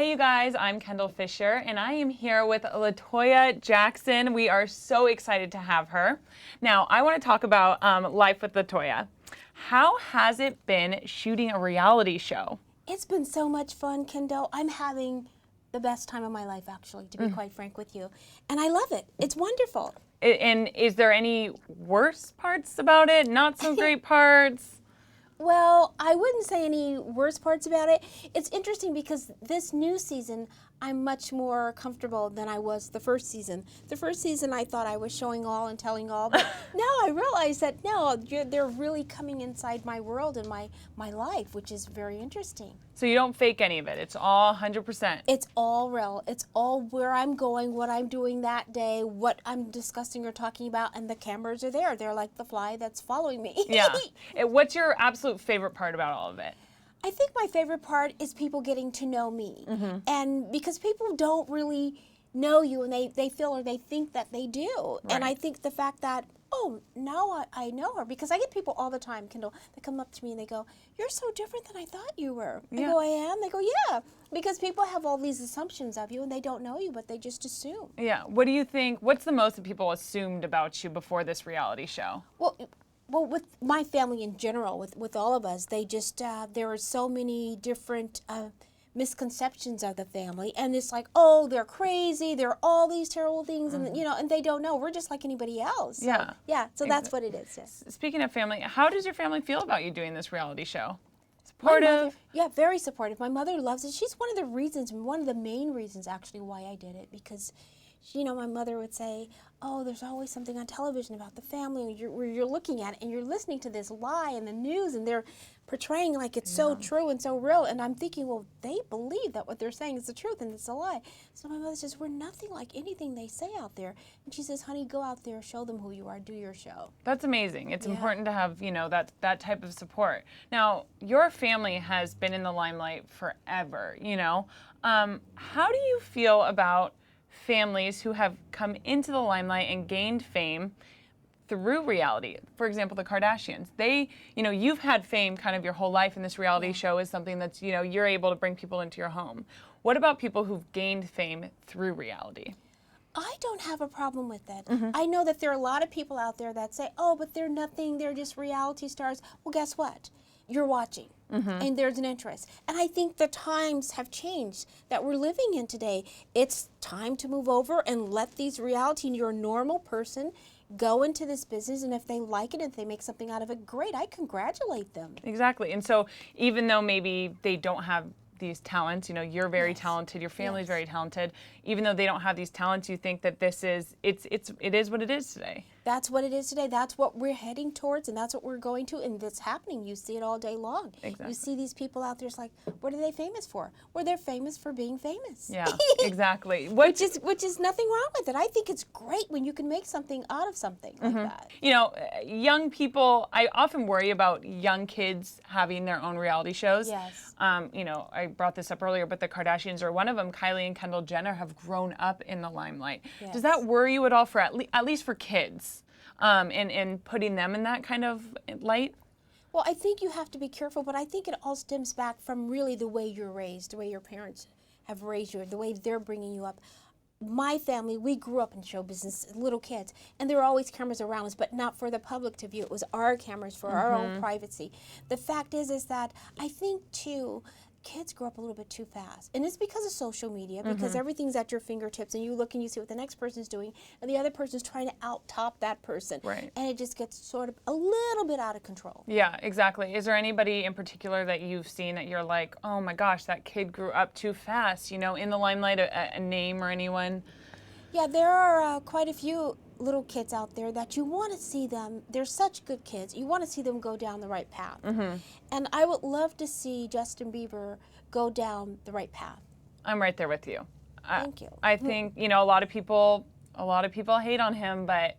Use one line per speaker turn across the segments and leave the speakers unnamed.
Hey you guys, I'm Kendall Fisher and I am here with Toya Jackson. We are so excited to have her. Now, I want to talk about life with Toya. How has it been shooting a reality show?
It's been so much fun, Kendall. I'm having the best time of my life, actually, to be quite frank with you. And I love it. It's wonderful.
And is there any worse parts about it? Not so great parts?
Well, I wouldn't say any worst parts about it. It's interesting because this new season, I'm much more comfortable than I was the first season. The first season, I thought I was showing all and telling all, but now I realize that no, they're really coming inside my world and my life, which is very interesting.
So you don't fake any of it. It's all 100%.
It's all real. It's all where I'm going, what I'm doing that day, what I'm discussing or talking about, and the cameras are there. They're like the fly that's following me.
Yeah. What's your absolute favorite part about all of it?
I think my favorite part is people getting to know me. And because people don't really know you and they feel or they think that they do.
Right.
And I think the fact that, oh, now I know her. Because I get people all the time, Kendall, that come up to me and they go, you're so different than I thought you were. I go, I am? They go, yeah. Because people have all these assumptions of you and they don't know you, but they just assume.
Yeah. What do you think, what's the most that people assumed about you before this reality show?
Well, with my family in general, with all of us, they just, there are so many different misconceptions of the family. And it's like, oh, they're crazy. They're all these terrible things. And, you know, and they don't know. We're just like anybody else. So,
Yeah.
Yeah. So that's what it is. Yes.
Speaking of family, how does your family feel about you doing this reality show? Supportive?
Yeah, very supportive. My mother loves it. She's one of the reasons, one of the main reasons actually why I did it, because you know, my mother would say, oh, there's always something on television about the family where you're looking at it and you're listening to this lie in the news and they're portraying like it's so true and so real. And I'm thinking, well, they believe that what they're saying is the truth and it's a lie. So my mother says, we're nothing like anything they say out there. And she says, honey, go out there, show them who you are, do your show.
That's amazing. It's important to have, you know, that type of support. Now, your family has been in the limelight forever, you know. How do you feel about families who have come into the limelight and gained fame through reality? For example, the Kardashians. They, you know, you've had fame kind of your whole life, and this reality show is something that's, you know, you're able to bring people into your home. What about people who've gained fame through reality?
I don't have a problem with that. I know that there are a lot of people out there that say, oh, but they're nothing, they're just reality stars. Well, guess what? You're watching. And there's an interest. And I think the times have changed that we're living in today. It's time to move over and let these reality, your normal person, go into this business, and if they like it, if they make something out of it, great, I congratulate them.
Exactly. And so even though maybe they don't have these talents, you know, you're very talented, your family's very talented, even though they don't have these talents, you think that this is, it is what it is today.
That's what it is today. That's what we're heading towards, and that's what we're going to, and it's happening. You see it all day long.
Exactly.
You see these people out there, it's like, what are they famous for? Well, they're famous for being famous.
Yeah, exactly.
Which is nothing wrong with it. I think it's great when you can make something out of something like that.
You know, young people, I often worry about young kids having their own reality shows.
Yes.
You know, I brought this up earlier, but the Kardashians are one of them. Kylie and Kendall Jenner have grown up in the limelight.
Yes.
Does that worry you at all for at least for kids? And putting them in that kind of light?
Well, I think you have to be careful, but I think it all stems back from really the way you're raised, the way your parents have raised you, the way they're bringing you up. My family, we grew up in show business, little kids, and there were always cameras around us, but not for the public to view. It was our cameras for our own privacy. The fact is that I think, too, kids grow up a little bit too fast. And it's because of social media, because everything's at your fingertips, and you look and you see what the next person's doing, and the other person's trying to out-top that person.
Right.
And it just gets sort of a little bit out of control.
Yeah, exactly. Is there anybody in particular that you've seen that you're like, oh my gosh, that kid grew up too fast, you know, in the limelight, a name or anyone?
Yeah, there are quite a few little kids out there that you want to see them. They're such good kids. You want to see them go down the right path. And I would love to see Justin Bieber go down the right path.
I'm right there with you.
Thank you.
I think, you know, a lot of people hate on him, but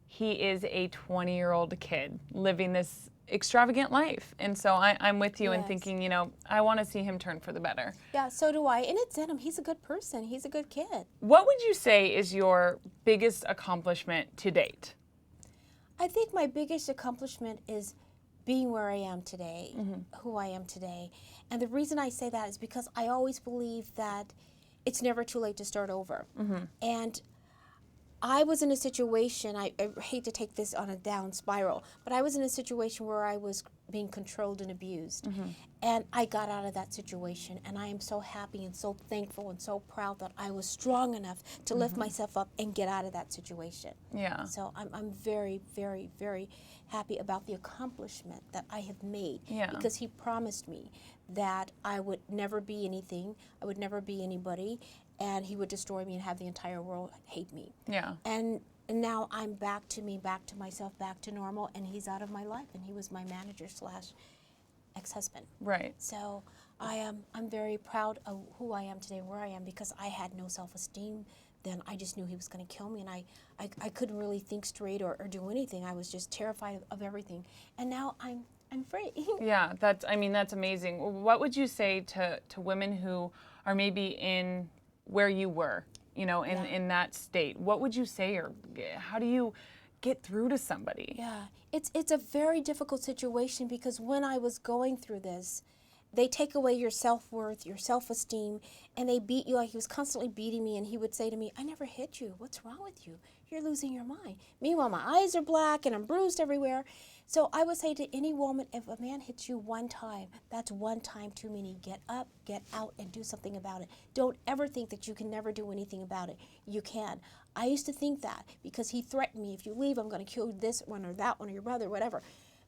he is a 20-year-old kid living this extravagant life. And so I'm with you in thinking, you know, I want to see him turn for the better.
Yeah, so do I. And it's in him. He's a good person. He's a good kid.
What would you say is your biggest accomplishment to date?
I think my biggest accomplishment is being where I am today, who I am today. And the reason I say that is because I always believe that it's never too late to start over. And I was in a situation, I hate to take this on a down spiral, but I was in a situation where I was being controlled and abused. And I got out of that situation, and I am so happy and so thankful and so proud that I was strong enough to lift myself up and get out of that situation.
Yeah.
So I'm very, very, very happy about the accomplishment that I have made,
Yeah.
because he promised me that I would never be anything, I would never be anybody, and he would destroy me and have the entire world hate me.
Yeah.
And now I'm back to me, back to myself, back to normal, and he's out of my life, and he was my manager slash ex-husband.
Right.
So I'm very proud of who I am today, where I am, because I had no self-esteem then. I just knew he was going to kill me, and I couldn't really think straight or do anything. I was just terrified of everything. And now I'm free.
Yeah, that's amazing. What would you say to women who are maybe in where you were, in that state? What would you say, or how do you get through to somebody?
Yeah, it's a very difficult situation, because when I was going through this, they take away your self-worth, your self-esteem, and they beat you. Like, he was constantly beating me, and he would say to me, "I never hit you. What's wrong with you? You're losing your mind." Meanwhile, my eyes are black and I'm bruised everywhere. So I would say to any woman, if a man hits you one time, that's one time too many. Get up, get out, and do something about it. Don't ever think that you can never do anything about it. You can. I used to think that, because he threatened me, if you leave, I'm going to kill this one or that one or your brother, whatever.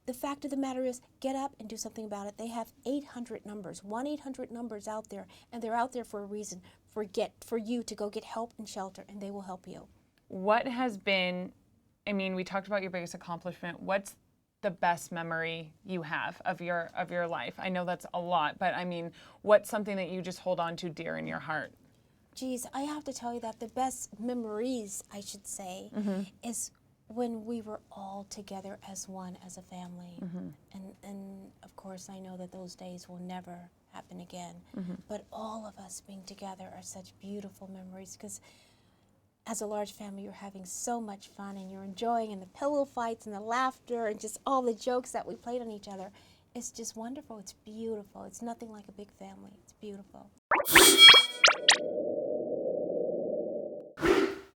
The fact of the matter is, get up and do something about it. They have 800 numbers, 1-800 numbers out there, and they're out there for a reason, for you to go get help and shelter, and they will help you.
What has been, we talked about your biggest accomplishment. What's the best memory you have of your life? I know that's a lot, but what's something that you just hold on to dear in your heart?
Geez, I have to tell you that the best memories, I should say, is when we were all together as one, as a family. And of course, I know that those days will never happen again. But all of us being together are such beautiful memories, because as a large family, you're having so much fun, and you're enjoying, and the pillow fights and the laughter and just all the jokes that we played on each other. It's just wonderful. It's beautiful. It's nothing like a big family. It's beautiful.